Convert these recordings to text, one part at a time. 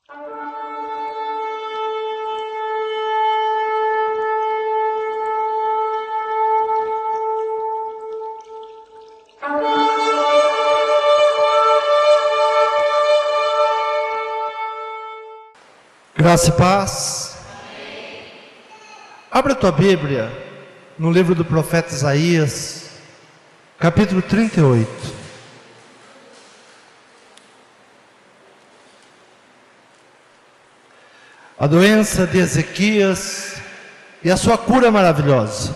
Graça e paz. Abra a tua Bíblia no livro do profeta Isaías, capítulo 38. A doença de Ezequias e a sua cura maravilhosa.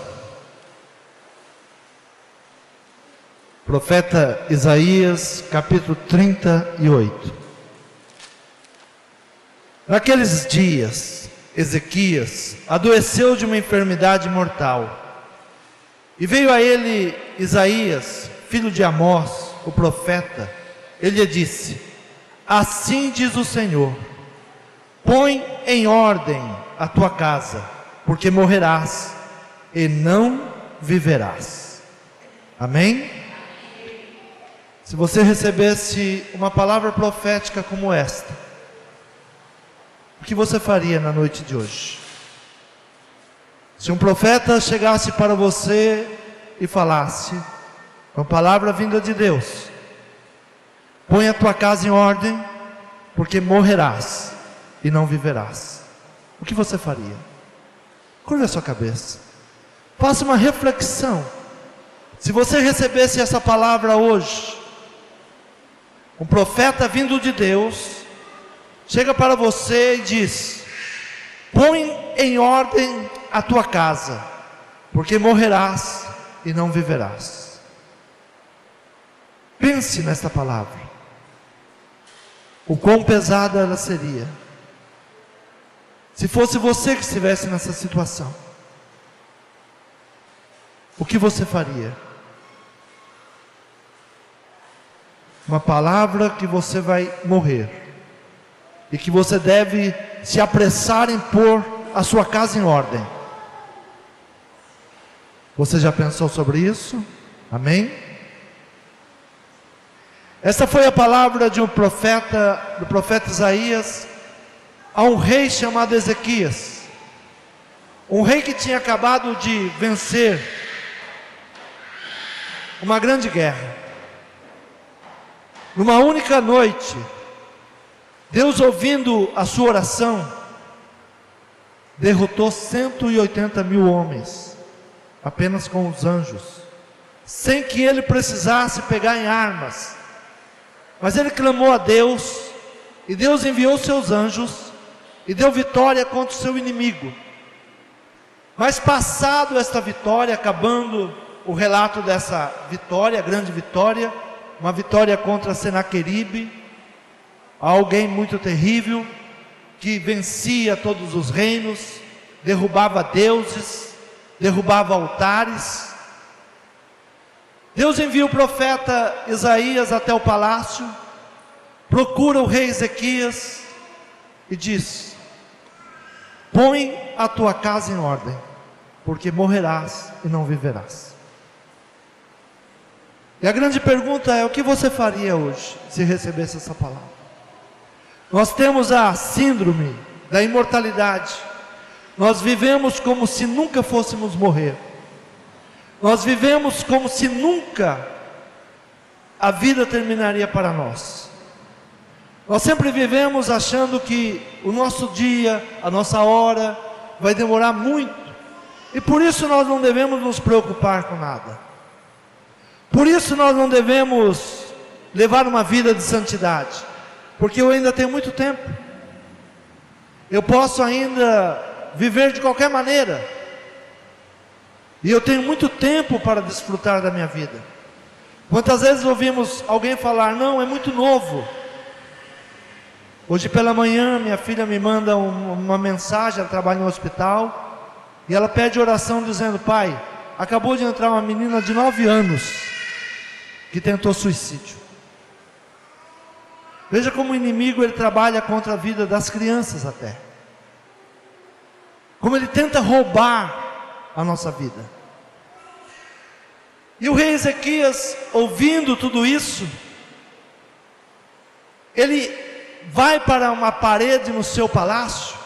Profeta Isaías, capítulo 38. Naqueles dias, Ezequias adoeceu de uma enfermidade mortal. E veio a ele Isaías, filho de Amós, o profeta. Ele lhe disse: assim diz o Senhor, põe em ordem a tua casa, porque morrerás e não viverás. Amém? Se você recebesse uma palavra profética como esta, o que você faria na noite de hoje? Se um profeta chegasse para você e falasse, uma palavra vinda de Deus: põe a tua casa em ordem, porque morrerás e não viverás. O que você faria? Curva a sua cabeça. Faça uma reflexão. Se você recebesse essa palavra hoje, um profeta vindo de Deus chega para você e diz: põe em ordem a tua casa, porque morrerás e não viverás. Pense nesta palavra. O quão pesada ela seria se fosse você que estivesse nessa situação. O que você faria? Uma palavra que você vai morrer e que você deve se apressar em pôr a sua casa em ordem. Você já pensou sobre isso? Amém? Essa foi a palavra de um profeta, do profeta Isaías, a um rei chamado Ezequias. Um rei que tinha acabado de vencer uma grande guerra. Numa única noite, Deus, ouvindo a sua oração, derrotou 180 mil homens, apenas com os anjos, sem que ele precisasse pegar em armas. Mas ele clamou a Deus, e Deus enviou seus anjos, e deu vitória contra o seu inimigo. Mas passado esta vitória, acabando o relato dessa vitória, grande vitória, uma vitória contra Senaqueribe, alguém muito terrível, que vencia todos os reinos, derrubava deuses, derrubava altares. Deus envia o profeta Isaías até o palácio, procura o rei Ezequias e diz: põe a tua casa em ordem, porque morrerás e não viverás. E a grande pergunta é: o que você faria hoje se recebesse essa palavra? Nós temos a síndrome da imortalidade. Nós vivemos como se nunca fôssemos morrer. Nós vivemos como se nunca a vida terminaria para nós. Nós sempre vivemos achando que o nosso dia, a nossa hora, vai demorar muito. E por isso nós não devemos nos preocupar com nada. Por isso nós não devemos levar uma vida de santidade. Porque eu ainda tenho muito tempo. Eu posso ainda viver de qualquer maneira. E eu tenho muito tempo para desfrutar da minha vida. Quantas vezes ouvimos alguém falar: não, é muito novo. Hoje pela manhã minha filha me manda uma mensagem, ela trabalha no hospital, e ela pede oração dizendo: pai, acabou de entrar uma menina de 9 anos que tentou suicídio. Veja como o inimigo ele trabalha contra a vida das crianças até. Como ele tenta roubar a nossa vida. E o rei Ezequias, ouvindo tudo isso, ele vai para uma parede no seu palácio,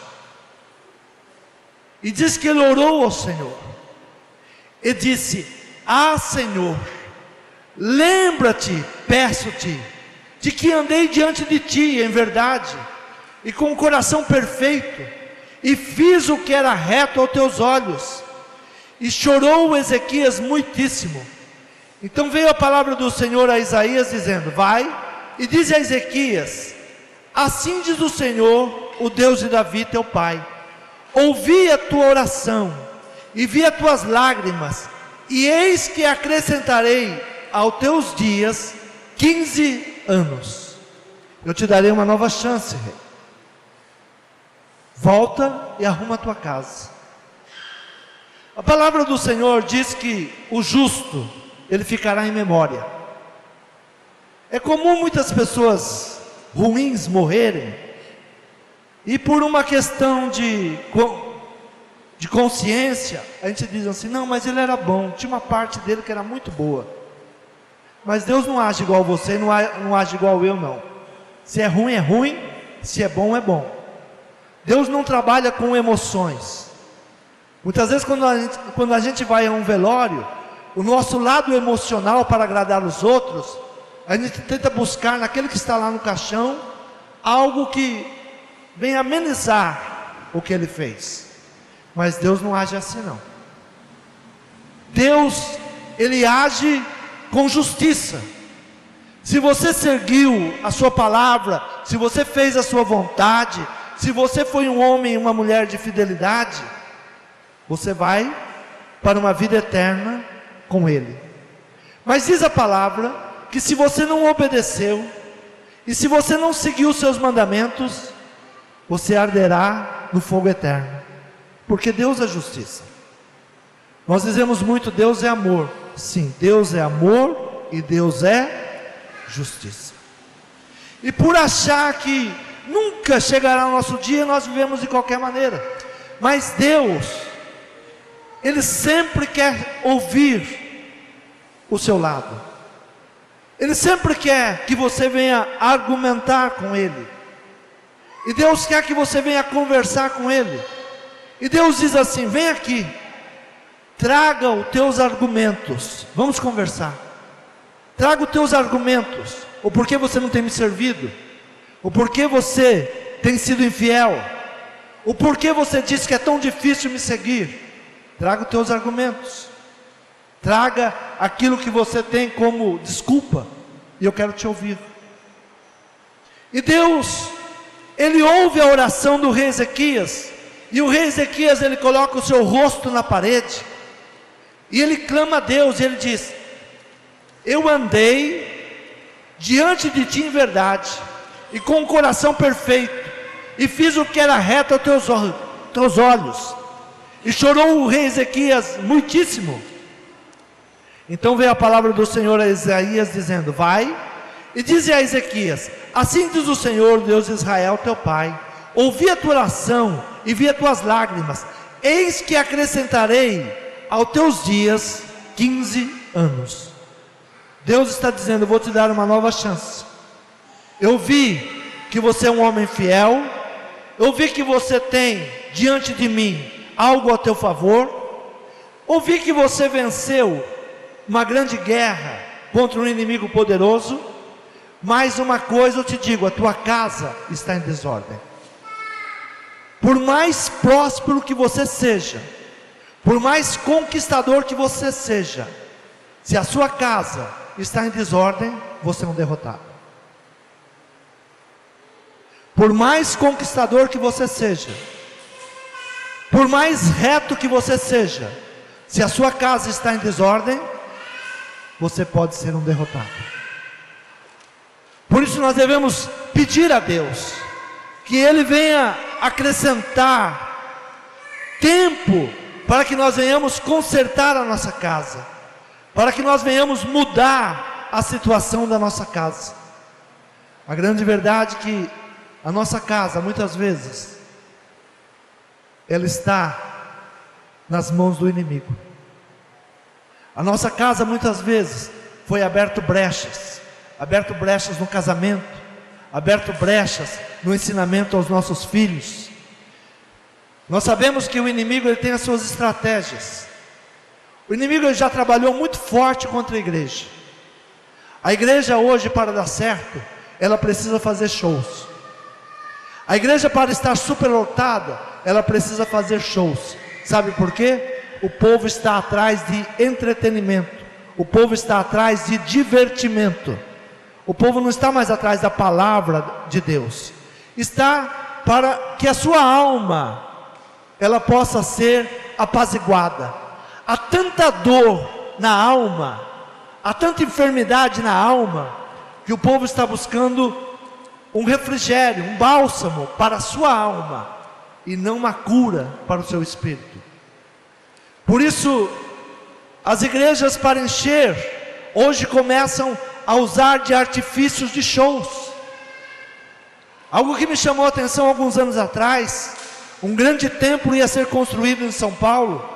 e diz que ele orou ao Senhor, e disse: ah, Senhor, lembra-te, peço-te, de que andei diante de ti em verdade, e com o coração perfeito, e fiz o que era reto aos teus olhos. E chorou Ezequias muitíssimo. Então veio a palavra do Senhor a Isaías, dizendo: vai e diz a Ezequias: assim diz o Senhor, o Deus de Davi teu pai: ouvi a tua oração, e vi as tuas lágrimas, e eis que acrescentarei aos teus dias 15 anos. Eu te darei uma nova chance, rei. Volta e arruma a tua casa. A palavra do Senhor diz que o justo, ele ficará em memória. É comum muitas pessoas ruins morrerem, e por uma questão de consciência, a gente diz assim: não, mas ele era bom, tinha uma parte dele que era muito boa. Mas Deus não age igual você, não age igual eu, não. Se é ruim, se é bom, é bom. Deus não trabalha com emoções. Muitas vezes quando a gente vai a um velório, o nosso lado emocional para agradar os outros, a gente tenta buscar naquele que está lá no caixão algo que venha amenizar o que ele fez. Mas Deus não age assim, não. Deus, ele age com justiça. Se você seguiu a sua palavra, se você fez a sua vontade, se você foi um homem e uma mulher de fidelidade, você vai para uma vida eterna com ele. Mas diz a palavra que se você não obedeceu, e se você não seguiu os seus mandamentos, você arderá no fogo eterno. Porque Deus é justiça. Nós dizemos muito: Deus é amor. Sim, Deus é amor e Deus é justiça. E por achar que nunca chegará o nosso dia, nós vivemos de qualquer maneira. Mas Deus, ele sempre quer ouvir o seu lado. Ele sempre quer que você venha argumentar com ele. E Deus quer que você venha conversar com ele. E Deus diz assim: vem aqui, traga os teus argumentos, vamos conversar. Traga os teus argumentos. O porquê você não tem me servido, o porquê você tem sido infiel, o porquê você diz que é tão difícil me seguir. Traga os teus argumentos. Traga aquilo que você tem como desculpa, e eu quero te ouvir. E Deus, ele ouve a oração do rei Ezequias. E o rei Ezequias, ele coloca o seu rosto na parede, e ele clama a Deus, e ele diz: eu andei diante de ti em verdade, e com o coração perfeito, e fiz o que era reto aos teus olhos. E chorou o rei Ezequias muitíssimo. Então veio a palavra do Senhor a Isaías, dizendo: vai e dize a Ezequias: assim diz o Senhor, Deus de Israel teu pai: ouvi a tua oração e vi as tuas lágrimas, eis que acrescentarei aos teus dias 15 anos. Deus está dizendo: eu vou te dar uma nova chance. Eu vi que você é um homem fiel, eu vi que você tem diante de mim algo a teu favor, eu vi que você venceu uma grande guerra contra um inimigo poderoso. Mas uma coisa eu te digo: a tua casa está em desordem. Por mais próspero que você seja, por mais conquistador que você seja, se a sua casa está em desordem, você é um derrotado. Por mais conquistador que você seja, por mais reto que você seja, se a sua casa está em desordem, você pode ser um derrotado. Por isso nós devemos pedir a Deus que Ele venha acrescentar tempo para que nós venhamos consertar a nossa casa, para que nós venhamos mudar a situação da nossa casa. A grande verdade é que a nossa casa, muitas vezes, ela está nas mãos do inimigo. A nossa casa, muitas vezes, foi aberto brechas no casamento, aberto brechas no ensinamento aos nossos filhos. Nós sabemos que o inimigo ele tem as suas estratégias. O inimigo ele já trabalhou muito forte contra a igreja. A igreja hoje, para dar certo, ela precisa fazer shows. A igreja, para estar superlotada, ela precisa fazer shows. Sabe por quê? O povo está atrás de entretenimento. O povo está atrás de divertimento. O povo não está mais atrás da palavra de Deus. Está para que a sua alma ela possa ser apaziguada. Há tanta dor na alma, há tanta enfermidade na alma, que o povo está buscando um refrigério, um bálsamo para a sua alma, e não uma cura para o seu espírito. Por isso, as igrejas, para encher, hoje começam a usar de artifícios de shows. Algo que me chamou a atenção alguns anos atrás, um grande templo ia ser construído em São Paulo,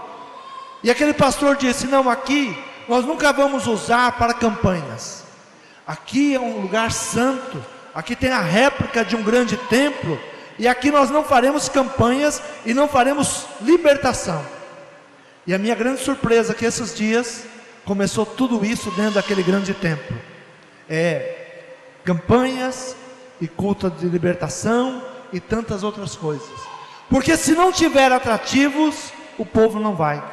e aquele pastor disse: não, aqui nós nunca vamos usar para campanhas. Aqui é um lugar santo, aqui tem a réplica de um grande templo, e aqui nós não faremos campanhas e não faremos libertação. E a minha grande surpresa é que esses dias começou tudo isso dentro daquele grande templo. Campanhas e culto de libertação e tantas outras coisas. Porque se não tiver atrativos, o povo não vai.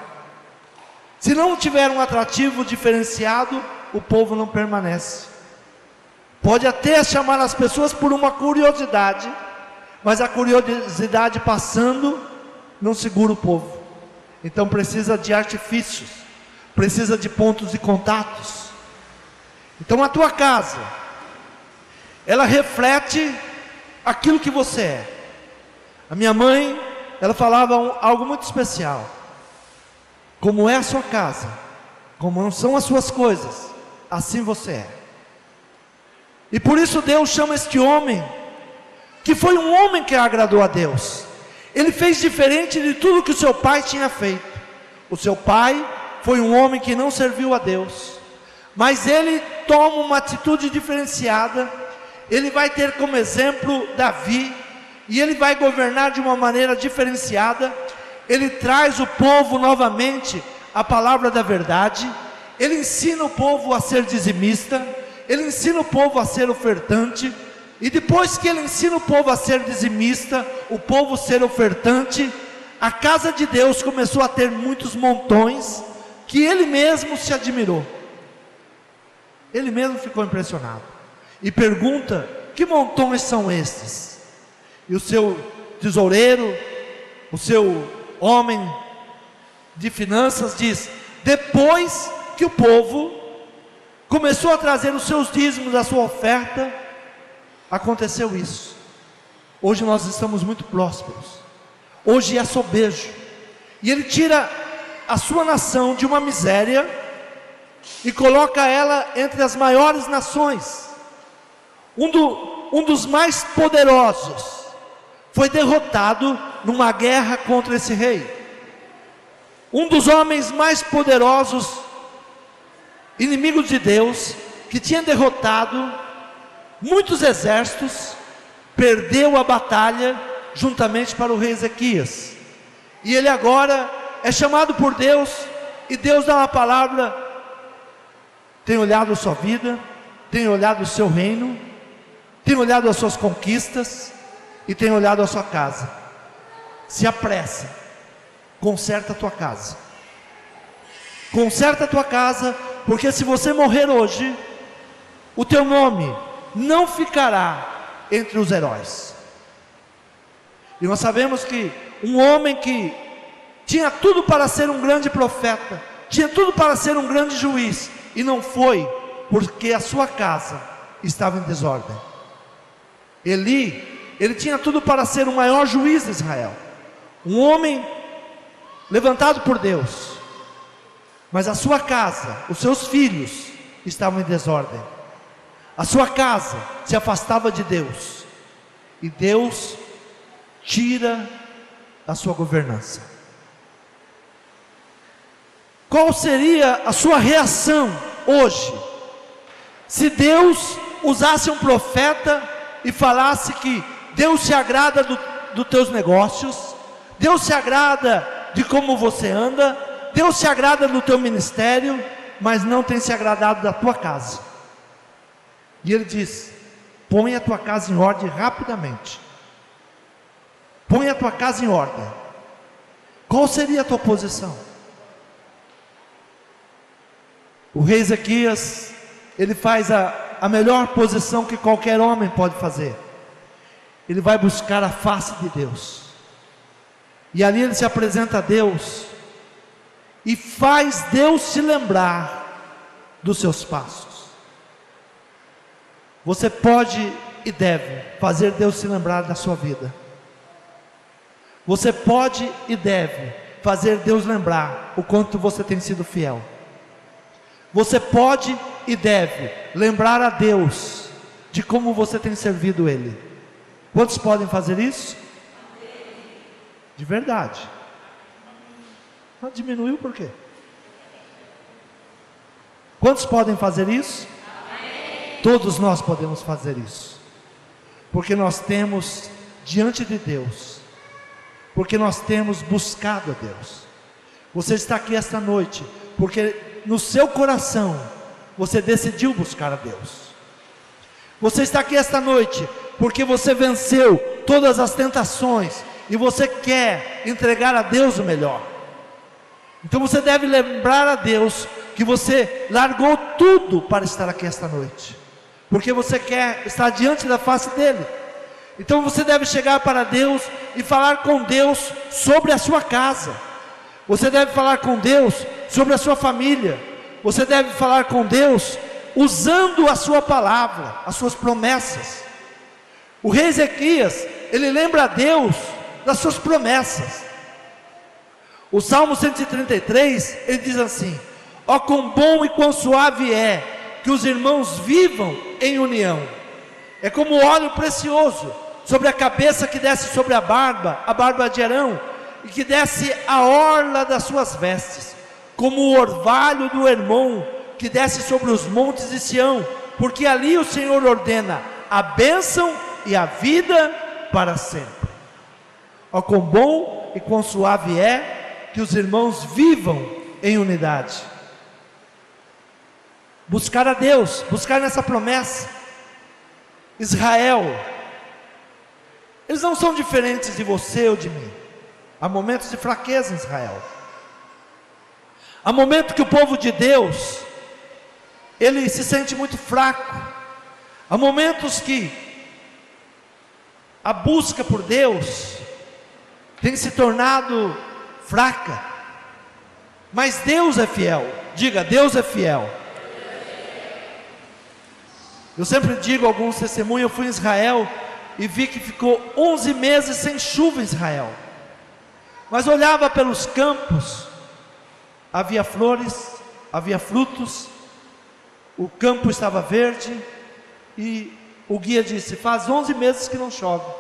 Se não tiver um atrativo diferenciado, o povo não permanece. Pode até chamar as pessoas por uma curiosidade, mas a curiosidade passando não segura o povo. Então precisa de artifícios, precisa de pontos de contatos. Então a tua casa, ela reflete aquilo que você é. A minha mãe, ela falava algo muito especial: como é a sua casa, como não são as suas coisas, assim você é. E por isso Deus chama este homem, que foi um homem que agradou a Deus. Ele fez diferente de tudo que o seu pai tinha feito. O seu pai foi um homem que não serviu a Deus, mas ele toma uma atitude diferenciada. Ele vai ter como exemplo Davi, e ele vai governar de uma maneira diferenciada. Ele traz o povo novamente à palavra da verdade. Ele ensina o povo a ser dizimista, ele ensina o povo a ser ofertante. E depois que ele ensina o povo a ser dizimista, o povo ser ofertante, a casa de Deus começou a ter muitos montões, que ele mesmo se admirou. Ele mesmo ficou impressionado e pergunta: que montões são estes? E o seu tesoureiro, o seu homem de finanças diz: depois que o povo começou a trazer os seus dízimos, a sua oferta, aconteceu isso. Hoje nós estamos muito prósperos. Hoje é sobejo. E ele tira a sua nação de uma miséria e coloca ela entre as maiores nações. Um dos mais poderosos foi derrotado numa guerra contra esse rei. Um dos homens mais poderosos, inimigos de Deus, que tinha derrotado muitos exércitos, perdeu a batalha juntamente para o rei Ezequias. E ele agora é chamado por Deus, e Deus dá uma palavra: tem olhado a sua vida, tem olhado o seu reino, tem olhado as suas conquistas, e tem olhado a sua casa. Se apressa, conserta a tua casa. Conserta a tua casa, porque se você morrer hoje, o teu nome não ficará entre os heróis. E nós sabemos que um homem que tinha tudo para ser um grande profeta, tinha tudo para ser um grande juiz, e não foi, porque a sua casa estava em desordem. Ele tinha tudo para ser o maior juiz de Israel, um homem levantado por Deus, mas a sua casa, os seus filhos estavam em desordem. A sua casa se afastava de Deus, e Deus tira a sua governança. Qual seria a sua reação hoje, se Deus usasse um profeta e falasse que Deus se agrada dos teus negócios, Deus se agrada de como você anda, Deus se agrada do teu ministério, mas não tem se agradado da tua casa. E ele diz: põe a tua casa em ordem rapidamente. Põe a tua casa em ordem. Qual seria a tua posição? O rei Ezequias, ele faz a melhor posição que qualquer homem pode fazer. Ele vai buscar a face de Deus. E ali ele se apresenta a Deus e faz Deus se lembrar dos seus passos. Você pode e deve fazer Deus se lembrar da sua vida. Você pode e deve fazer Deus lembrar o quanto você tem sido fiel. Você pode e deve lembrar a Deus de como você tem servido Ele. Quantos podem fazer isso? De verdade. Não diminuiu por quê? Quantos podem fazer isso? Todos nós podemos fazer isso, porque nós temos diante de Deus, porque nós temos buscado a Deus. Você está aqui esta noite porque no seu coração você decidiu buscar a Deus. Você está aqui esta noite porque você venceu todas as tentações e você quer entregar a Deus o melhor. Então você deve lembrar a Deus que você largou tudo para estar aqui esta noite, porque você quer estar diante da face dele. Então você deve chegar para Deus e falar com Deus sobre a sua casa. Você deve falar com Deus sobre a sua família. Você deve falar com Deus usando a sua palavra, as suas promessas. O rei Ezequias, ele lembra a Deus das suas promessas. O Salmo 133, ele diz assim: ó, quão bom e quão suave é que os irmãos vivam em união. É como óleo precioso sobre a cabeça que desce sobre a barba de Arão, e que desce a orla das suas vestes, como o orvalho do Hermon que desce sobre os montes de Sião, porque ali o Senhor ordena a bênção e a vida para sempre. Ó, quão bom e quão suave é que os irmãos vivam em unidade. Buscar a Deus, buscar nessa promessa. Israel, eles não são diferentes de você ou de mim. Há momentos de fraqueza em Israel. Há momentos que o povo de Deus, ele se sente muito fraco. Há momentos que a busca por Deus tem se tornado fraca. Mas Deus é fiel. Diga, Deus é fiel. Eu sempre digo alguns testemunhos. Eu fui em Israel e vi que ficou 11 meses sem chuva em Israel. Mas olhava pelos campos, havia flores, havia frutos, o campo estava verde, e o guia disse: faz 11 meses que não chove.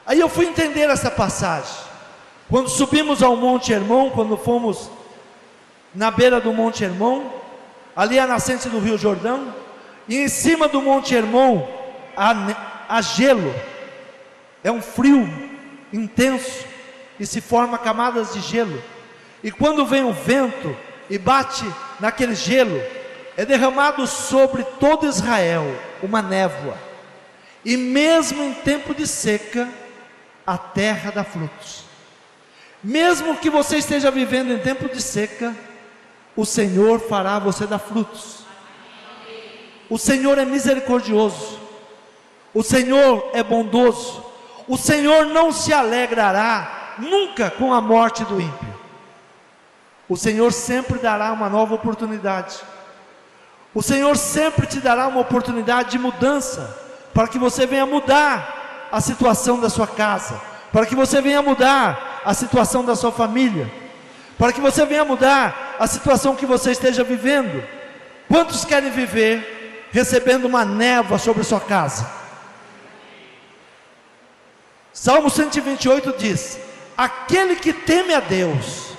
Aí eu fui entender essa passagem. Quando subimos ao Monte Hermon, quando fomos na beira do Monte Hermon, ali a nascente do Rio Jordão, e em cima do Monte Hermon há gelo, é um frio intenso, e se forma camadas de gelo, e quando vem o vento e bate naquele gelo, é derramado sobre todo Israel uma névoa, e mesmo em tempo de seca, a terra dá frutos. Mesmo que você esteja vivendo em tempo de seca, o Senhor fará você dar frutos. O Senhor é misericordioso, o Senhor é bondoso, o Senhor não se alegrará nunca com a morte do ímpio. O Senhor sempre dará uma nova oportunidade. O Senhor sempre te dará uma oportunidade de mudança, para que você venha mudar a situação da sua casa, para que você venha mudar a situação da sua família, para que você venha mudar a situação que você esteja vivendo. Quantos querem viver recebendo uma névoa sobre sua casa? Salmo 128 diz: aquele que teme a Deus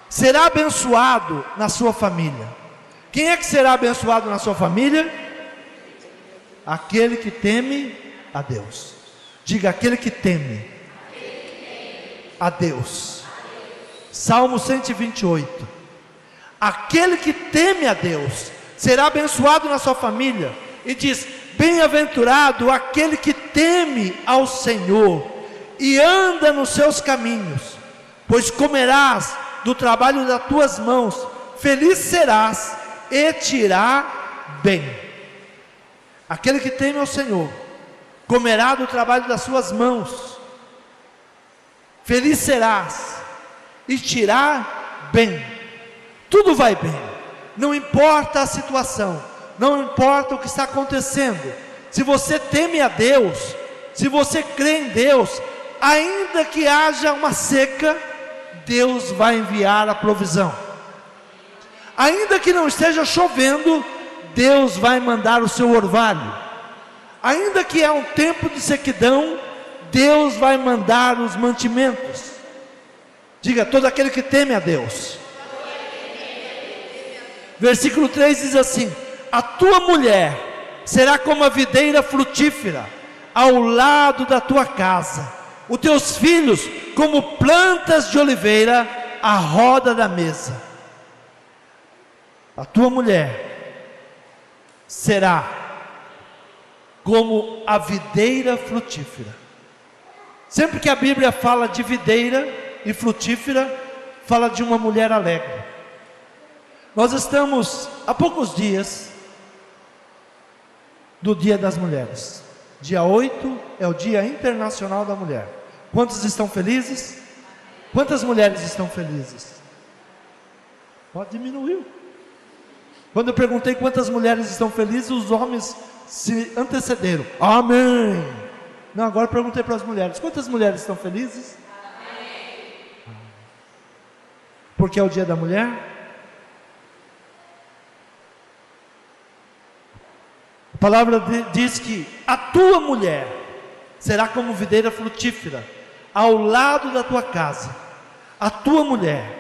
será abençoado na sua família. Quem é que será abençoado na sua família? Aquele que teme a Deus. Diga: aquele que teme a Deus. Salmo 128. Aquele que teme a Deus será abençoado na sua família. E diz: bem-aventurado aquele que teme ao Senhor e anda nos seus caminhos, pois comerás do trabalho das tuas mãos, feliz serás e te irá bem. Aquele que teme ao Senhor comerá do trabalho das suas mãos, feliz serás e te irá bem. Tudo vai bem, não importa a situação, não importa o que está acontecendo. Se você teme a Deus, se você crê em Deus, ainda que haja uma seca, Deus vai enviar a provisão. Ainda que não esteja chovendo, Deus vai mandar o seu orvalho. Ainda que é um tempo de sequidão, Deus vai mandar os mantimentos. Diga: todo aquele que teme a Deus. Versículo 3 diz assim: a tua mulher será como a videira frutífera ao lado da tua casa, os teus filhos como plantas de oliveira à roda da mesa. A tua mulher será como a videira frutífera. Sempre que a Bíblia fala de videira e frutífera, fala de uma mulher alegre. Nós estamos há poucos dias do Dia das Mulheres. Dia 8 é o Dia Internacional da Mulher. Quantos estão felizes? Quantas mulheres estão felizes? Pode diminuir. Quando eu perguntei quantas mulheres estão felizes, os homens se antecederam. Amém. Não, agora eu perguntei para as mulheres: quantas mulheres estão felizes? Amém. Porque é o Dia da Mulher. A palavra diz que a tua mulher será como videira frutífera ao lado da tua casa. A tua mulher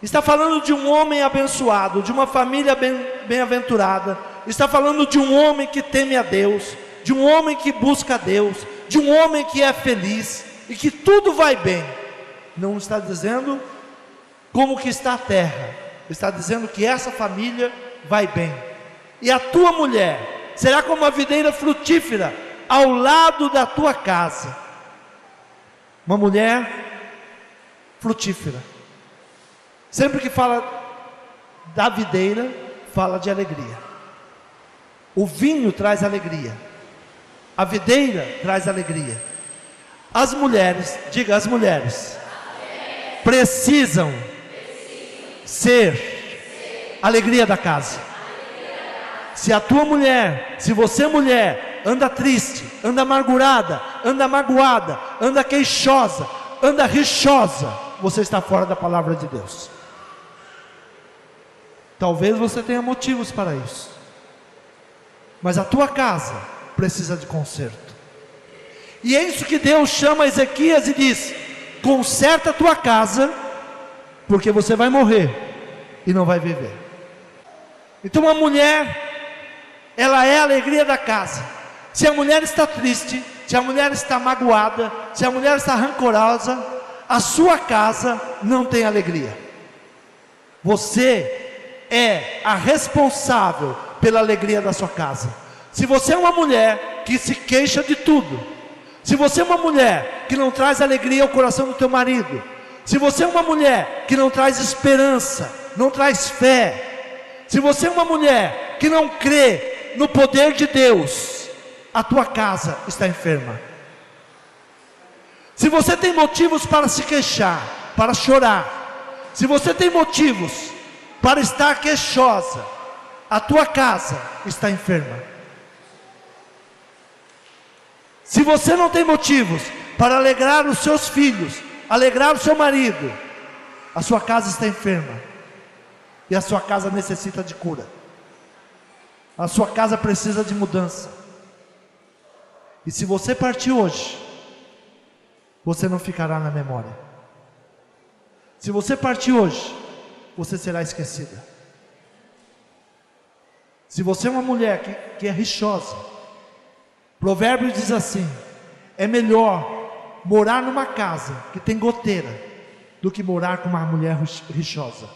está falando de um homem abençoado, de uma família bem-aventurada. Está falando de um homem que teme a Deus, de um homem que busca a Deus, de um homem que é feliz e que tudo vai bem. Não está dizendo como que está a terra, está dizendo que essa família vai bem. E a tua mulher será como a videira frutífera ao lado da tua casa. Uma mulher frutífera. Sempre que fala da videira, fala de alegria. O vinho traz alegria. A videira traz alegria. As mulheres, diga: as mulheres precisam ser alegria da casa. Se a tua mulher, se você mulher, anda triste, anda amargurada, anda magoada, anda queixosa, anda rixosa, você está fora da palavra de Deus. Talvez você tenha motivos para isso, mas a tua casa precisa de conserto. E é isso que Deus chama Ezequias e diz: conserta a tua casa, porque você vai morrer e não vai viver. Então a mulher, ela é a alegria da casa. Se a mulher está triste, se a mulher está magoada, se a mulher está rancorosa, a sua casa não tem alegria. Você é a responsável pela alegria da sua casa. Se você é uma mulher que se queixa de tudo, se você é uma mulher que não traz alegria ao coração do teu marido, se você é uma mulher que não traz esperança, não traz fé, se você é uma mulher que não crê no poder de Deus, a tua casa está enferma. Se você tem motivos para se queixar, para chorar, se você tem motivos para estar queixosa, a tua casa está enferma. Se você não tem motivos para alegrar os seus filhos, alegrar o seu marido, a sua casa está enferma. E a sua casa necessita de cura. A sua casa precisa de mudança. E se você partir hoje, você não ficará na memória. Se você partir hoje, você será esquecida. Se você é uma mulher que é rixosa, Provérbios diz assim: é melhor morar numa casa que tem goteira do que morar com uma mulher rixosa.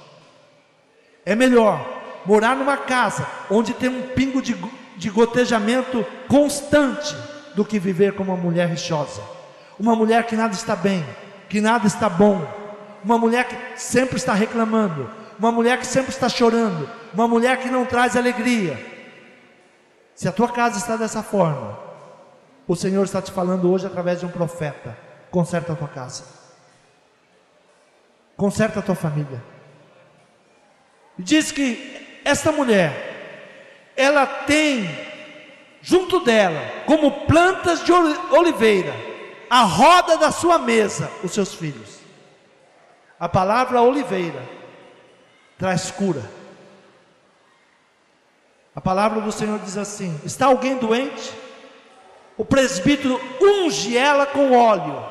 É melhor morar numa casa onde tem um pingo de gotejamento constante do que viver com uma mulher rixosa. Uma mulher que nada está bem, que nada está bom, uma mulher que sempre está reclamando, uma mulher que sempre está chorando, uma mulher que não traz alegria. Se a tua casa está dessa forma, o Senhor está te falando hoje através de um profeta: conserta a tua casa, conserta a tua família. E diz que esta mulher, ela tem junto dela, como plantas de oliveira, a roda da sua mesa, os seus filhos. A palavra oliveira traz cura. A palavra do Senhor diz assim: está alguém doente? O presbítero unge ela com óleo,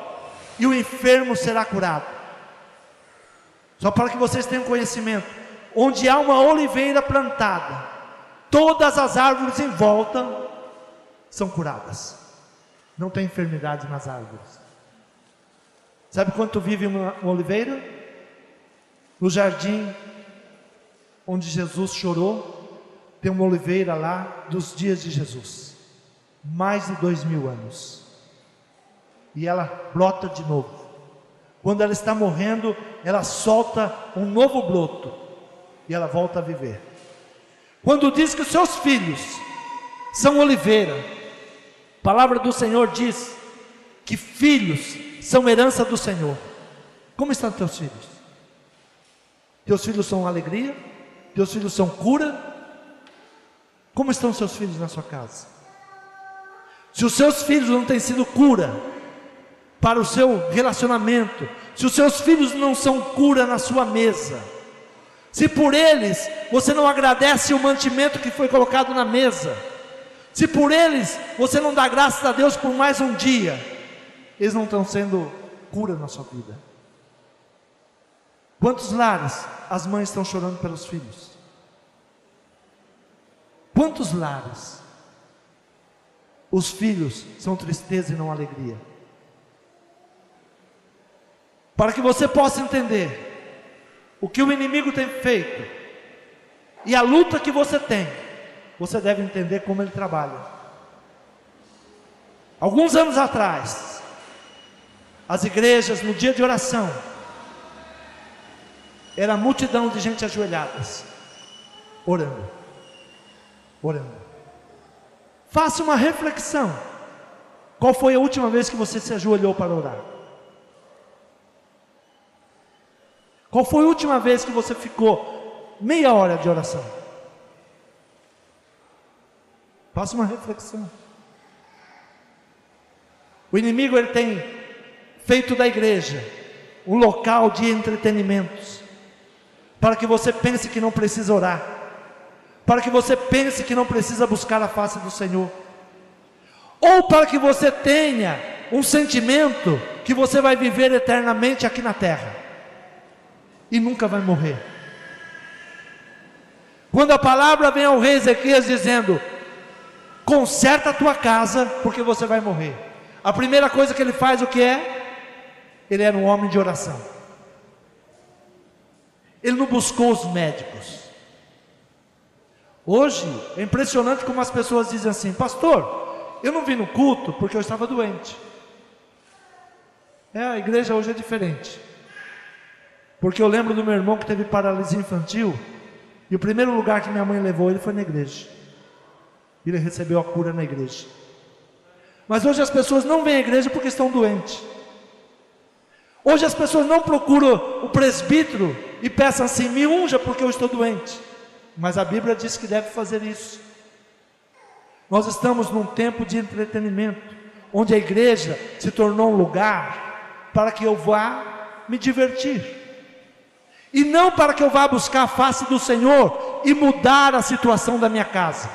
e o enfermo será curado. Só para que vocês tenham conhecimento, onde há uma oliveira plantada, todas as árvores em volta são curadas. Não tem enfermidade nas árvores. Sabe quanto vive uma oliveira? No jardim onde Jesus chorou, tem uma oliveira lá dos dias de Jesus, mais de 2000 anos, e ela brota de novo. Quando ela está morrendo, ela solta um novo broto, e ela volta a viver. Quando diz que os seus filhos são oliveira, a palavra do Senhor diz que filhos são herança do Senhor. Como estão teus filhos? Teus filhos são alegria? Teus filhos são cura? Como estão seus filhos na sua casa? Se os seus filhos não têm sido cura para o seu relacionamento, se os seus filhos não são cura na sua mesa, se por eles você não agradece o mantimento que foi colocado na mesa, se por eles você não dá graças a Deus por mais um dia, eles não estão sendo cura na sua vida. Quantos lares as mães estão chorando pelos filhos? Quantos lares os filhos são tristeza e não alegria? Para que você possa entender o que o inimigo tem feito e a luta que você tem, você deve entender como ele trabalha. Alguns anos atrás, as igrejas no dia de oração, era a multidão de gente ajoelhadas, orando, orando. Faça uma reflexão. Qual foi a última vez que você se ajoelhou para orar? Qual foi a última vez que você ficou meia hora de oração? Faça uma reflexão. O inimigo, ele tem feito da igreja um local de entretenimentos, para que você pense que não precisa orar, para que você pense que não precisa buscar a face do Senhor, ou para que você tenha um sentimento que você vai viver eternamente aqui na terra e nunca vai morrer. Quando a palavra vem ao rei Ezequias dizendo: conserta a tua casa, porque você vai morrer, a primeira coisa que ele faz, o que é? Ele era um homem de oração. Ele não buscou os médicos. Hoje é impressionante como as pessoas dizem assim: pastor, eu não vim no culto porque eu estava doente. A igreja hoje é diferente, porque eu lembro do meu irmão que teve paralisia infantil, e o primeiro lugar que minha mãe levou ele foi na igreja. Ele recebeu a cura na igreja. Mas hoje as pessoas não vêm à igreja porque estão doentes. Hoje as pessoas não procuram o presbítero e peçam assim: me unja porque eu estou doente. Mas a Bíblia diz que deve fazer isso. Nós estamos num tempo de entretenimento, onde a igreja se tornou um lugar para que eu vá me divertir, e não para que eu vá buscar a face do Senhor e mudar a situação da minha casa.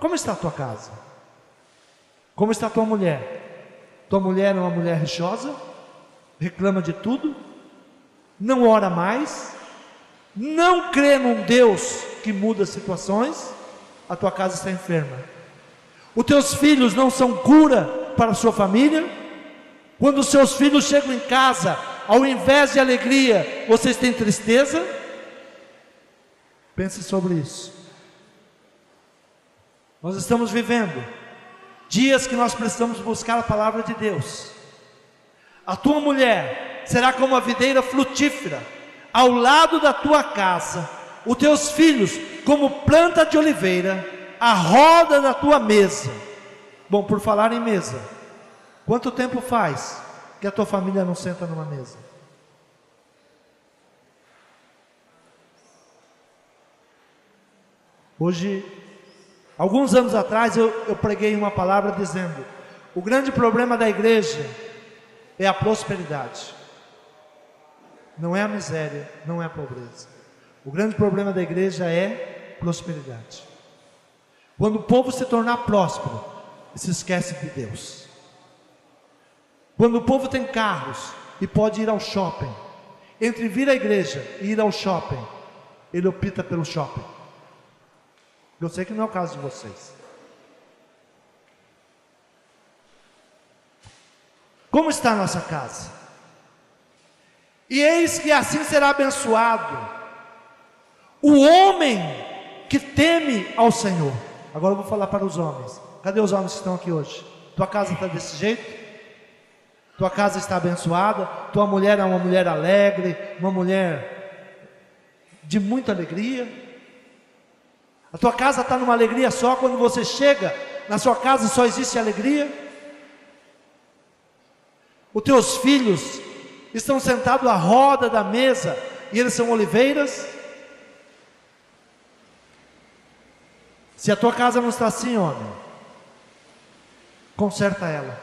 Como está a tua casa? Como está a tua mulher? Tua mulher é uma mulher rixosa? Reclama de tudo? Não ora mais? Não crê num Deus que muda situações? A tua casa está enferma. Os teus filhos não são cura para a sua família? Quando os seus filhos chegam em casa, ao invés de alegria, vocês têm tristeza? Pense sobre isso. Nós estamos vivendo dias que nós precisamos buscar a palavra de Deus. A tua mulher será como a videira frutífera ao lado da tua casa, os teus filhos como planta de oliveira à roda da tua mesa. Bom, por falar em mesa, quanto tempo faz que a tua família não senta numa mesa? Hoje, alguns anos atrás, eu preguei uma palavra dizendo: o grande problema da igreja é a prosperidade, não é a miséria, não é a pobreza. O grande problema da igreja é prosperidade. Quando o povo se tornar próspero, se esquece de Deus. Quando o povo tem carros e pode ir ao shopping, entre vir à igreja e ir ao shopping, ele opta pelo shopping. Eu sei que não é o caso de vocês. Como está a nossa casa? E eis que assim será abençoado o homem que teme ao Senhor. Agora eu vou falar para os homens. Cadê os homens que estão aqui hoje? Tua casa está desse jeito? Tua casa está abençoada? Tua mulher é uma mulher alegre, uma mulher de muita alegria? A tua casa está numa alegria só? Quando você chega na sua casa só existe alegria? Os teus filhos estão sentados à roda da mesa e eles são oliveiras? Se a tua casa não está assim, homem, conserta ela,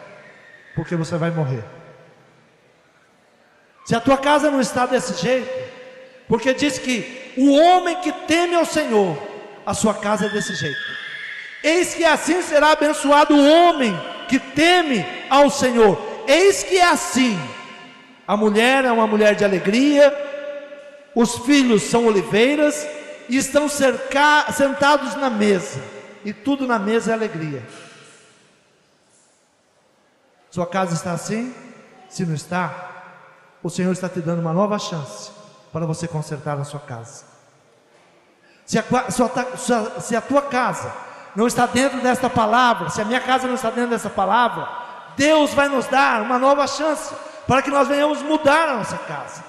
porque você vai morrer. Se a tua casa não está desse jeito, porque diz que o homem que teme ao Senhor, a sua casa é desse jeito. Eis que assim será abençoado o homem que teme ao Senhor. Eis que é assim. A mulher é uma mulher de alegria, os filhos são oliveiras e estão sentados na mesa, e tudo na mesa é alegria. Sua casa está assim? Se não está, o Senhor está te dando uma nova chance para você consertar a sua casa. Se a tua casa não está dentro desta palavra, se a minha casa não está dentro dessa palavra, Deus vai nos dar uma nova chance para que nós venhamos mudar a nossa casa.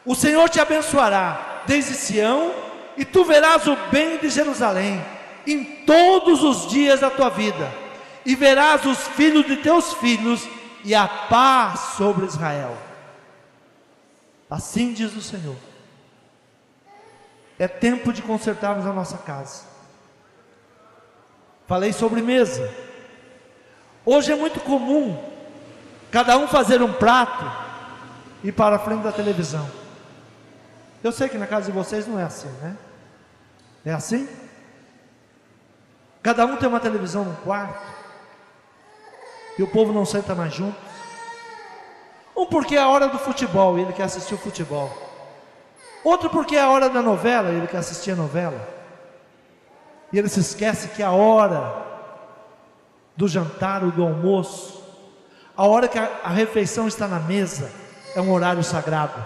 O Senhor te abençoará desde Sião, e tu verás o bem de Jerusalém em todos os dias da tua vida, e verás os filhos de teus filhos, e a paz sobre Israel. Assim diz o Senhor. É tempo de consertarmos a nossa casa. Falei sobre mesa. Hoje é muito comum cada um fazer um prato e ir para a frente da televisão. Eu sei que na casa de vocês não é assim, né? É assim? Cada um tem uma televisão no quarto e o povo não senta mais junto. Um porque é a hora do futebol e ele quer assistir o futebol. Outro porque é a hora da novela e ele quer assistir a novela. E ele se esquece que a hora do jantar ou do almoço, a hora que a refeição está na mesa, é um horário sagrado.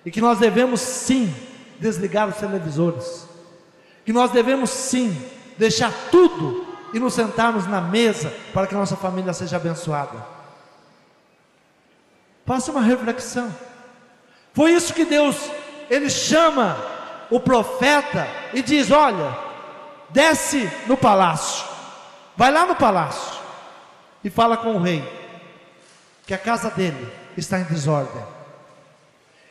E que nós devemos sim desligar os televisores. Que nós devemos sim deixar tudo e nos sentarmos na mesa para que a nossa família seja abençoada. Faça uma reflexão. Foi isso que Deus, Ele chama o profeta e diz: olha, desce no palácio, vai lá no palácio e fala com o rei que a casa dele está em desordem.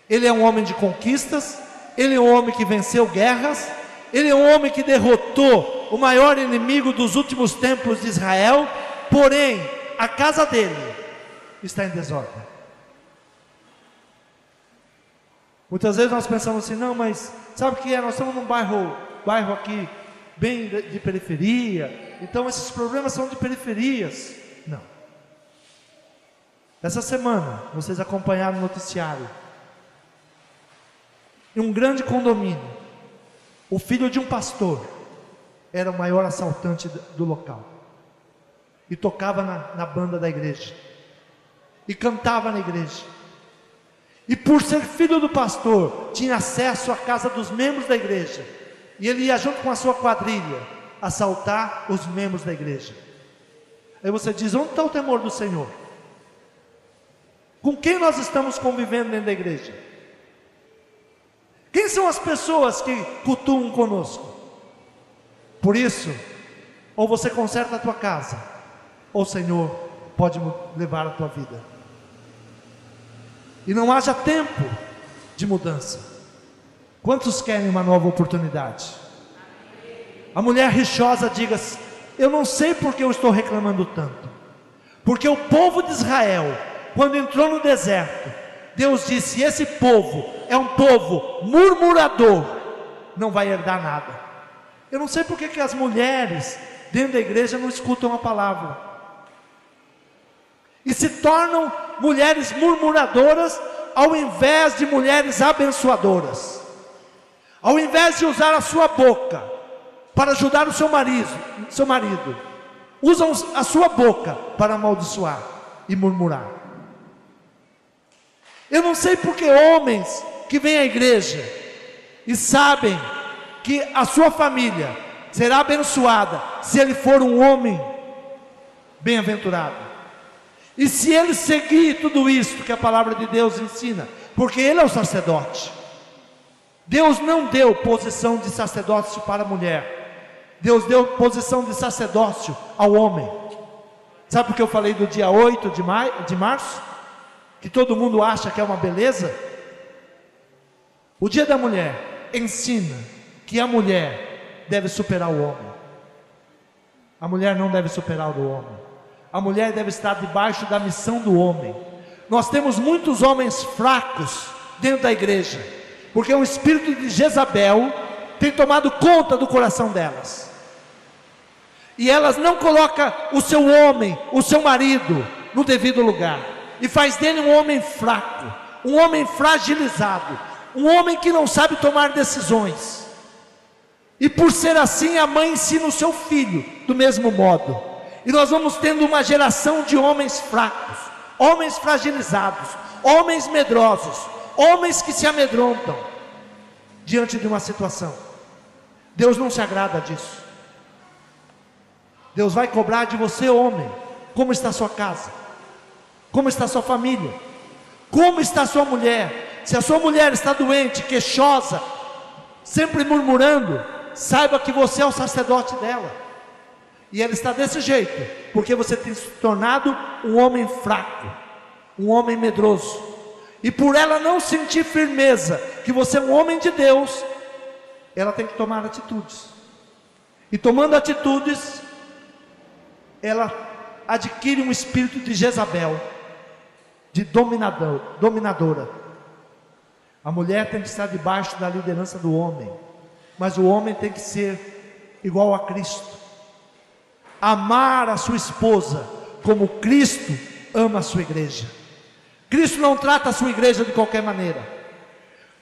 Ele é um homem de conquistas, ele é um homem que venceu guerras, ele é um homem que derrotou o maior inimigo dos últimos tempos de Israel, porém a casa dele está em desordem. Muitas vezes nós pensamos assim: não, mas sabe o que é? Nós estamos num bairro aqui bem de periferia, então esses problemas são de periferias. Não. Essa semana vocês acompanharam o noticiário. Em um grande condomínio, o filho de um pastor era o maior assaltante do local. e tocava na banda da igreja, e cantava na igreja, e por ser filho do pastor, tinha acesso à casa dos membros da igreja, e ele ia junto com a sua quadrilha, assaltar os membros da igreja. Aí você diz: onde está o temor do Senhor? Com quem nós estamos convivendo dentro da igreja? Quem são as pessoas que cultuam conosco? Por isso, ou você conserta a tua casa, ou o Senhor pode levar a tua vida. E não haja tempo de mudança. Quantos querem uma nova oportunidade? A mulher rixosa diga: eu não sei porque eu estou reclamando tanto. Porque o povo de Israel, quando entrou no deserto, Deus disse: esse povo é um povo murmurador, não vai herdar nada. Eu não sei porque que as mulheres dentro da igreja não escutam a palavra, e se tornam mulheres murmuradoras, ao invés de mulheres abençoadoras. Ao invés de usar a sua boca para ajudar o seu marido, usam a sua boca para amaldiçoar e murmurar. Eu não sei porque homens que vêm à igreja e sabem que a sua família será abençoada se ele for um homem bem-aventurado, e se ele seguir tudo isso que a palavra de Deus ensina, porque ele é o sacerdote. Deus não deu posição de sacerdócio para a mulher, Deus deu posição de sacerdócio ao homem. Sabe por que eu falei do dia 8 de março? Que todo mundo acha que é uma beleza. O dia da mulher ensina que a mulher deve superar o homem. A mulher não deve superar o homem. A mulher deve estar debaixo da missão do homem. Nós temos muitos homens fracos dentro da igreja, porque o espírito de Jezabel tem tomado conta do coração delas, e elas não colocam o seu homem, o seu marido, no devido lugar, e faz dele um homem fraco, um homem fragilizado, um homem que não sabe tomar decisões. E por ser assim, a mãe ensina o seu filho do mesmo modo, e nós vamos tendo uma geração de homens fracos, homens fragilizados, homens medrosos, homens que se amedrontam diante de uma situação. Deus não se agrada disso. Deus vai cobrar de você, homem, como está a sua casa, como está a sua família, como está a sua mulher. Se a sua mulher está doente, queixosa, sempre murmurando, saiba que você é o sacerdote dela, e ela está desse jeito porque você tem se tornado um homem fraco, um homem medroso, e por ela não sentir firmeza que você é um homem de Deus, ela tem que tomar atitudes, e tomando atitudes, ela adquire um espírito de Jezabel, de dominadora. A mulher tem que estar debaixo da liderança do homem, mas o homem tem que ser igual a Cristo, amar a sua esposa como Cristo ama a sua igreja. Cristo não trata a sua igreja de qualquer maneira.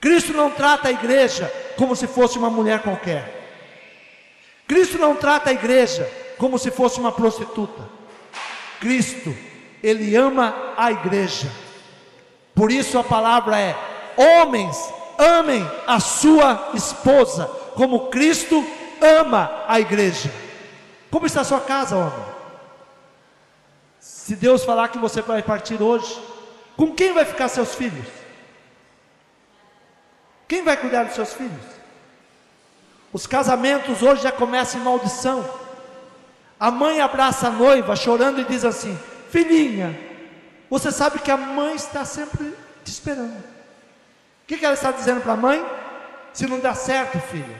Cristo não trata a igreja como se fosse uma mulher qualquer. Cristo não trata a igreja como se fosse uma prostituta. Cristo, Ele ama a igreja. Por isso a palavra é: homens, amem a sua esposa como Cristo ama a igreja. Como está a sua casa, homem? Se Deus falar que você vai partir hoje, com quem vai ficar seus filhos? Quem vai cuidar dos seus filhos? Os casamentos hoje já começam em maldição. A mãe abraça a noiva chorando e diz assim: filhinha, você sabe que a mãe está sempre te esperando. O que ela está dizendo para a mãe? Se não der certo, filho,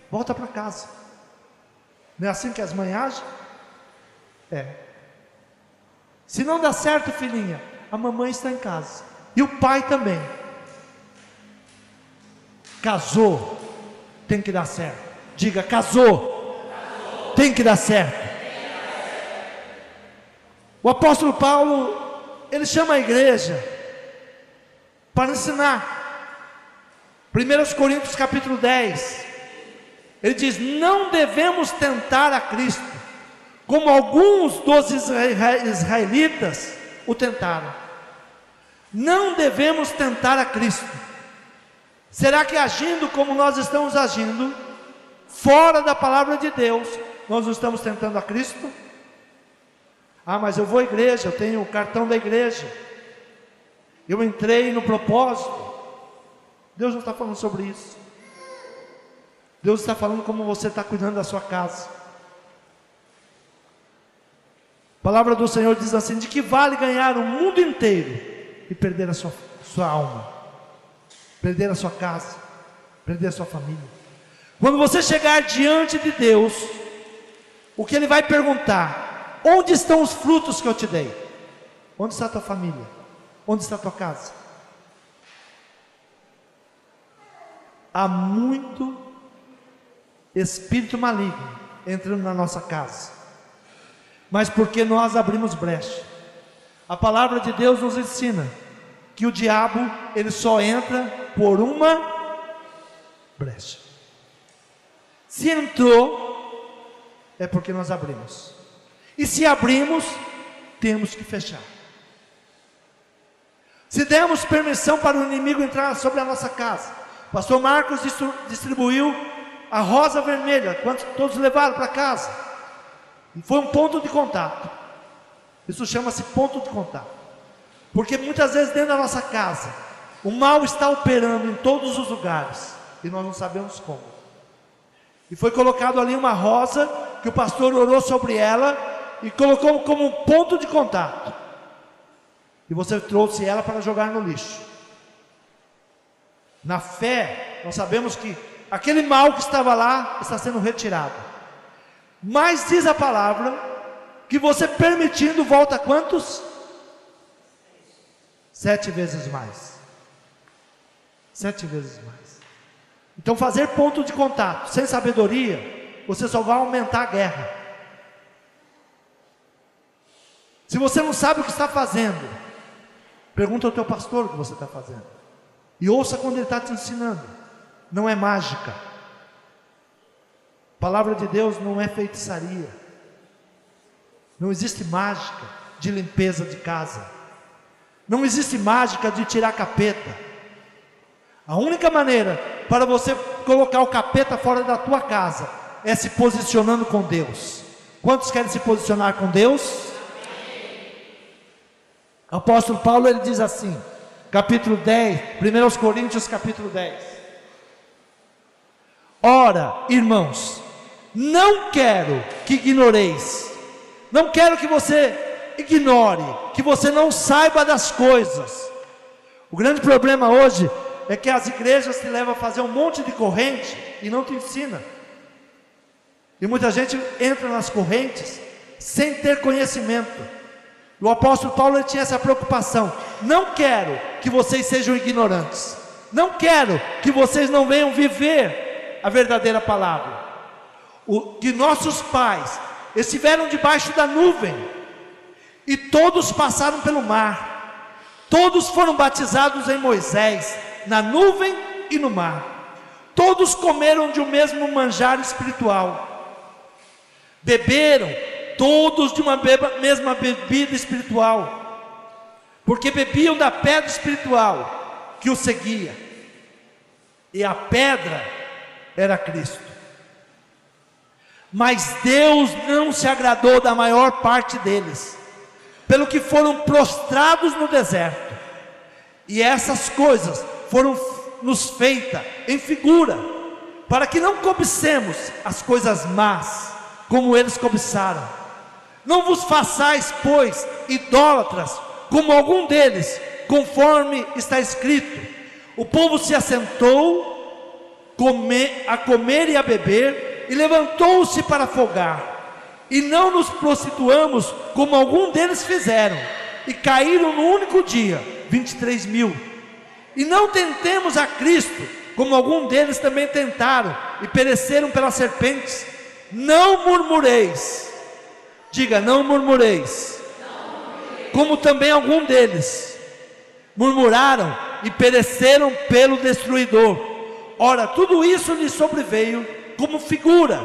volta para casa. Não é assim que as mães agem? É. Se não dá certo, filhinha, a mamãe está em casa, e o pai também. Casou, tem que dar certo. Diga: casou, tem que dar certo. O apóstolo Paulo, ele chama a igreja para ensinar. 1 Coríntios capítulo 10, ele diz: não devemos tentar a Cristo como alguns dos israelitas o tentaram. Não devemos tentar a Cristo. Será que agindo como nós estamos agindo, fora da palavra de Deus, nós não estamos tentando a Cristo? Ah, mas eu vou à igreja, eu tenho o cartão da igreja, eu entrei no propósito. Deus não está falando sobre isso. Deus está falando como você está cuidando da sua casa. A palavra do Senhor diz assim: de que vale ganhar o mundo inteiro e perder a sua alma, perder a sua casa, perder a sua família? Quando você chegar diante de Deus, o que Ele vai perguntar? Onde estão os frutos que eu te dei? Onde está a tua família? Onde está a tua casa? Há muito espírito maligno entrando na nossa casa, mas porque nós abrimos brecha. A palavra de Deus nos ensina que o diabo, ele só entra por uma brecha. Se entrou, é porque nós abrimos, e se abrimos, temos que fechar. Se demos permissão para o inimigo entrar sobre a nossa casa, pastor Marcos distribuiu a rosa vermelha, quantos todos levaram para casa, e foi um ponto de contato. Isso chama-se ponto de contato, porque muitas vezes dentro da nossa casa, o mal está operando em todos os lugares, e nós não sabemos como. E foi colocado ali uma rosa, que o pastor orou sobre ela, e colocou como um ponto de contato, e você trouxe ela para jogar no lixo. Na fé, nós sabemos que aquele mal que estava lá, está sendo retirado. Mas diz a palavra, que você permitindo, volta quantos? 7 vezes mais. 7 vezes mais. Então fazer ponto de contato, sem sabedoria, você só vai aumentar a guerra. Se você não sabe o que está fazendo, pergunta ao teu pastor o que você está fazendo, e ouça quando ele está te ensinando. Não é mágica. A palavra de Deus não é feitiçaria. Não existe mágica de limpeza de casa. Não existe mágica de tirar capeta. A única maneira para você colocar o capeta fora da tua casa é se posicionando com Deus. Quantos querem se posicionar com Deus? O apóstolo Paulo, ele diz assim, capítulo 10, 1 Coríntios capítulo 10. Ora, irmãos, não quero que ignoreis, não quero que você ignore, que você não saiba das coisas. O grande problema hoje é que as igrejas te levam a fazer um monte de corrente e não te ensina. E muita gente entra nas correntes sem ter conhecimento. O apóstolo Paulo, ele tinha essa preocupação: não quero que vocês sejam ignorantes, não quero que vocês não venham viver a verdadeira palavra. Que nossos pais estiveram debaixo da nuvem, e todos passaram pelo mar, todos foram batizados em Moisés, na nuvem e no mar, todos comeram de um mesmo manjar espiritual, beberam todos de uma mesma bebida espiritual, porque bebiam da pedra espiritual que os seguia, e a pedra era Cristo. Mas Deus não se agradou da maior parte deles, pelo que foram prostrados no deserto, e essas coisas foram nos feitas em figura, para que não cobicemos as coisas más, como eles cobiçaram. Não vos façais, pois, idólatras, como algum deles, conforme está escrito: o povo se assentou a comer e a beber, e levantou-se para folgar. E não nos prostituamos, como algum deles fizeram, e caíram no único dia 23.000. E não tentemos a Cristo, como algum deles também tentaram, e pereceram pelas serpentes. Não murmureis, diga, não murmureis, como também algum deles murmuraram e pereceram pelo destruidor. Ora, tudo isso lhes sobreveio como figura,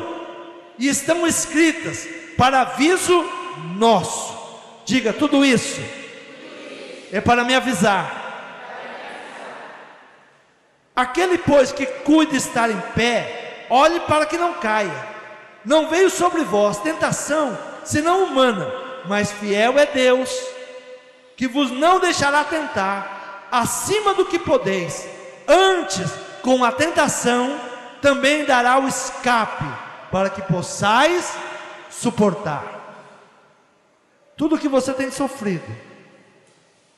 e estão escritas para aviso nosso. Diga, tudo isso é para me avisar. Aquele, pois, que cuida estar em pé, olhe para que não caia. Não veio sobre vós tentação, senão humana, mas fiel é Deus, que vos não deixará tentar acima do que podeis. Antes, com a tentação, também dará o escape, para que possais suportar. Tudo que você tem sofrido,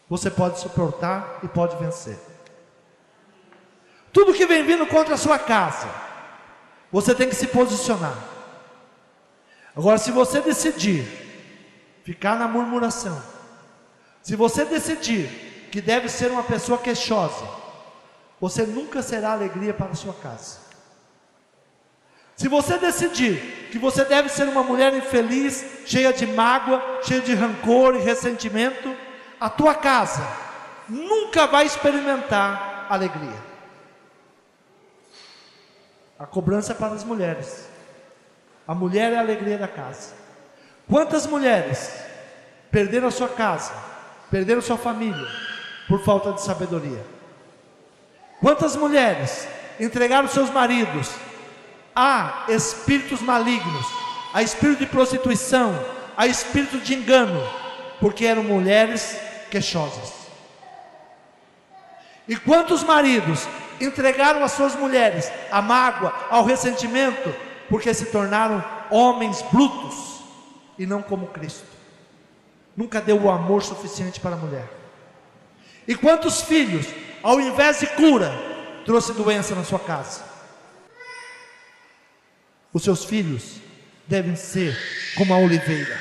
você pode suportar e pode vencer. Tudo que vem vindo contra a sua casa, você tem que se posicionar. Agora, se você decidir ficar na murmuração, se você decidir que deve ser uma pessoa queixosa, você nunca será alegria para a sua casa. Se você decidir que você deve ser uma mulher infeliz, cheia de mágoa, cheia de rancor e ressentimento, a tua casa nunca vai experimentar alegria. A cobrança é para as mulheres. A mulher é a alegria da casa. Quantas mulheres perderam a sua casa, perderam sua família, por falta de sabedoria? Quantas mulheres entregaram seus maridos a espíritos malignos, a espírito de prostituição, a espírito de engano, porque eram mulheres queixosas? E quantos maridos entregaram as suas mulheres à mágoa, ao ressentimento, porque se tornaram homens brutos e não como Cristo? Nunca deu o amor suficiente para a mulher. E quantos filhos, ao invés de cura, trouxe doença na sua casa? Os seus filhos devem ser como a oliveira.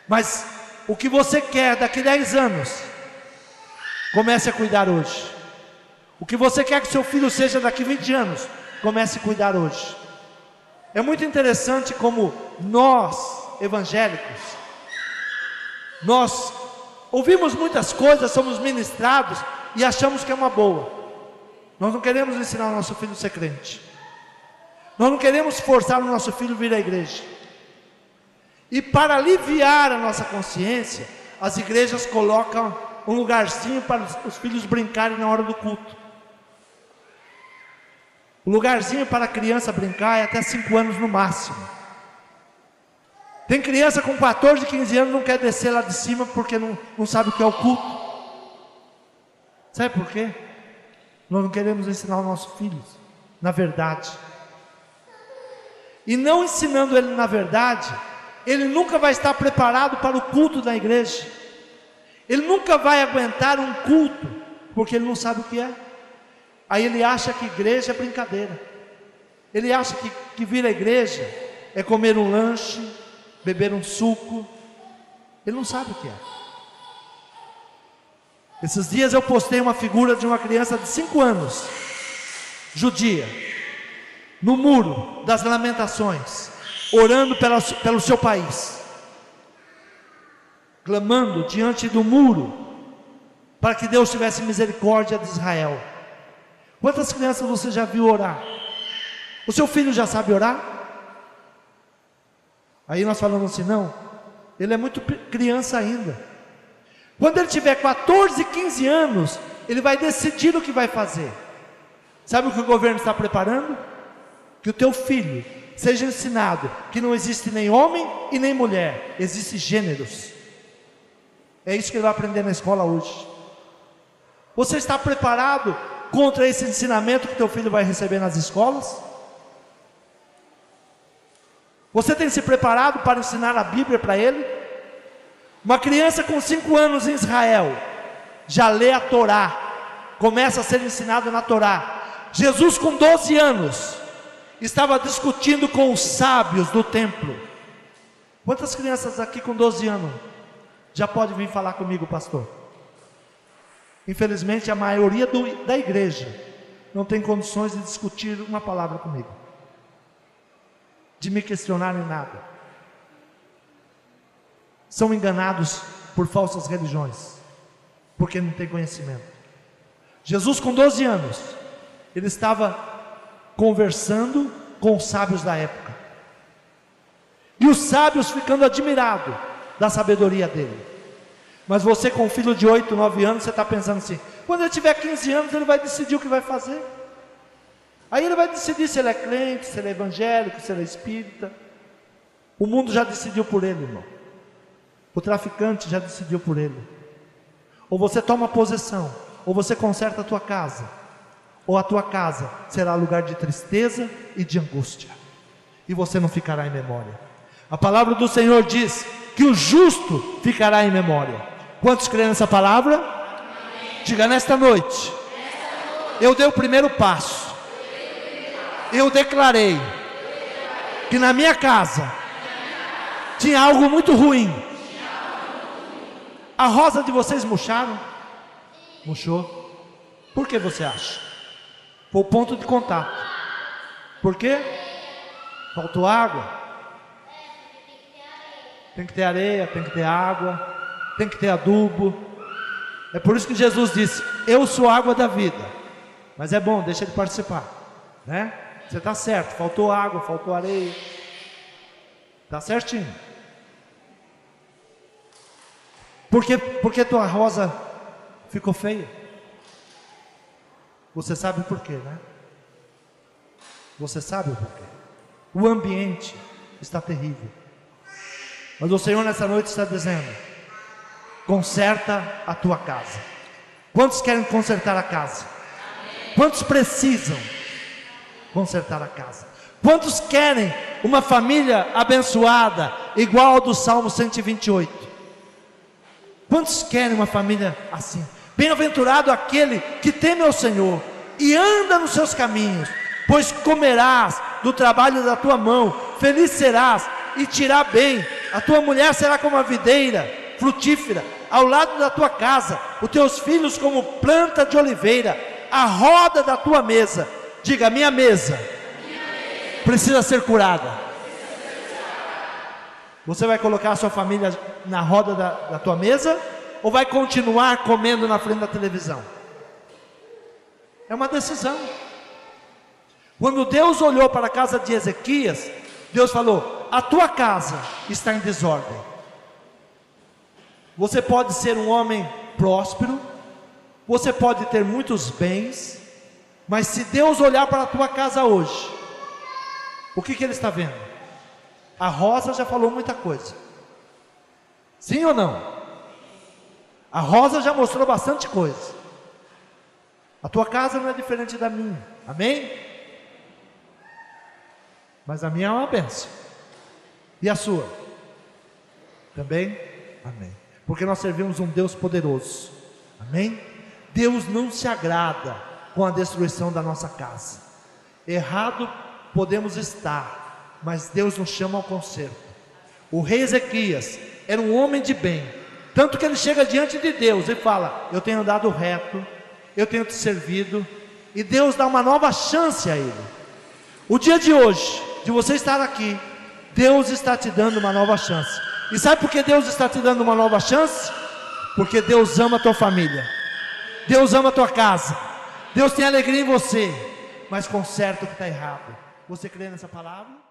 Mas o que você quer daqui a 10 anos, comece a cuidar hoje. O que você quer que seu filho seja daqui a 20 anos, comece a cuidar hoje. É muito interessante como nós, evangélicos, nós ouvimos muitas coisas, somos ministrados e achamos que é uma boa. Nós não queremos ensinar o nosso filho a ser crente. Nós não queremos forçar o nosso filho a vir à igreja. E para aliviar a nossa consciência, as igrejas colocam um lugarzinho para os filhos brincarem na hora do culto. O lugarzinho para a criança brincar é até 5 anos no máximo. Tem criança com 14, 15 anos não quer descer lá de cima porque não sabe o que é o culto. Sabe por quê? Nós não queremos ensinar os nossos filhos na verdade. E não ensinando ele na verdade, ele nunca vai estar preparado para o culto da igreja. Ele nunca vai aguentar um culto, porque ele não sabe o que é. Aí ele acha que igreja é brincadeira. Ele acha que vir à igreja é comer um lanche, beber um suco. Ele não sabe o que é. Esses dias eu postei uma figura de uma criança de 5 anos, judia, no muro das lamentações, orando pelo seu país, clamando diante do muro, para que Deus tivesse misericórdia de Israel. Quantas crianças você já viu orar? O seu filho já sabe orar? Aí nós falamos assim, não, ele é muito criança ainda. Quando ele tiver 14, 15 anos, ele vai decidir o que vai fazer. Sabe o que o governo está preparando? Que o teu filho seja ensinado que não existe nem homem e nem mulher, existe gêneros. É isso que ele vai aprender na escola hoje. Você está preparado contra esse ensinamento que teu filho vai receber nas escolas? Você tem se preparado para ensinar a Bíblia para ele? Uma criança com 5 anos em Israel já lê a Torá, começa a ser ensinado na Torá. Jesus com 12 anos estava discutindo com os sábios do templo. Quantas crianças aqui com 12 anos já pode vir falar comigo, pastor? Infelizmente a maioria da igreja não tem condições de discutir uma palavra comigo, de me questionar em nada. São enganados por falsas religiões, porque não tem conhecimento. Jesus com 12 anos, ele estava conversando com os sábios da época. e os sábios ficando admirados da sabedoria dele. Mas você com um filho de 8, 9 anos, você está pensando assim, quando ele tiver 15 anos ele vai decidir o que vai fazer. Aí ele vai decidir se ele é crente, se ele é evangélico, se ele é espírita. O mundo já decidiu por ele, irmão. O traficante já decidiu por ele. Ou você toma posição, ou você conserta a tua casa, ou a tua casa será lugar de tristeza e de angústia, e você não ficará em memória. A palavra do Senhor diz que o justo ficará em memória. Quantos creem nessa palavra? Amém. Diga: nesta noite, eu dei o primeiro passo. Eu declarei que na minha casa tinha algo muito ruim. A rosa de vocês murcharam? Murchou. Por que você acha? Foi o ponto de contato. Por quê? Faltou água. Tem que ter areia, tem que ter água, tem que ter adubo. É por isso que Jesus disse: eu sou a água da vida. Mas é bom, deixa ele participar, né? Você está certo, faltou água, faltou areia. Está certinho. Porque tua rosa ficou feia? Você sabe por quê, né? Você sabe por quê? O ambiente está terrível. Mas o Senhor nessa noite está dizendo: conserta a tua casa. Quantos querem consertar a casa? Quantos precisam consertar a casa? Quantos querem uma família abençoada, igual ao do Salmo 128? Quantos querem uma família assim? Bem-aventurado aquele que teme ao Senhor e anda nos seus caminhos, pois comerás do trabalho da tua mão, feliz serás e te irá bem. A tua mulher será como a videira frutífera ao lado da tua casa, os teus filhos como planta de oliveira, a roda da tua mesa. Diga: minha mesa precisa ser curada. Você vai colocar a sua família na roda da tua mesa, ou vai continuar comendo na frente da televisão? É uma decisão. Quando Deus olhou para a casa de Ezequias, Deus falou: a tua casa está em desordem. Você pode ser um homem próspero, você pode ter muitos bens, mas se Deus olhar para a tua casa hoje, o que Ele está vendo? A Rosa já falou muita coisa. Sim ou não? A Rosa já mostrou bastante coisa. A tua casa não é diferente da minha. Amém? Mas a minha é uma bênção. E a sua? Também? Amém. Porque nós servimos um Deus poderoso. Amém? Deus não se agrada com a destruição da nossa casa. Errado podemos estar, mas Deus nos chama ao conserto. O rei Ezequias era um homem de bem, tanto que ele chega diante de Deus e fala: eu tenho andado reto, eu tenho te servido, e Deus dá uma nova chance a ele. O dia de hoje, de você estar aqui, Deus está te dando uma nova chance. E sabe por que Deus está te dando uma nova chance? Porque Deus ama a tua família, Deus ama a tua casa, Deus tem alegria em você, mas conserta o que está errado. Você crê nessa palavra?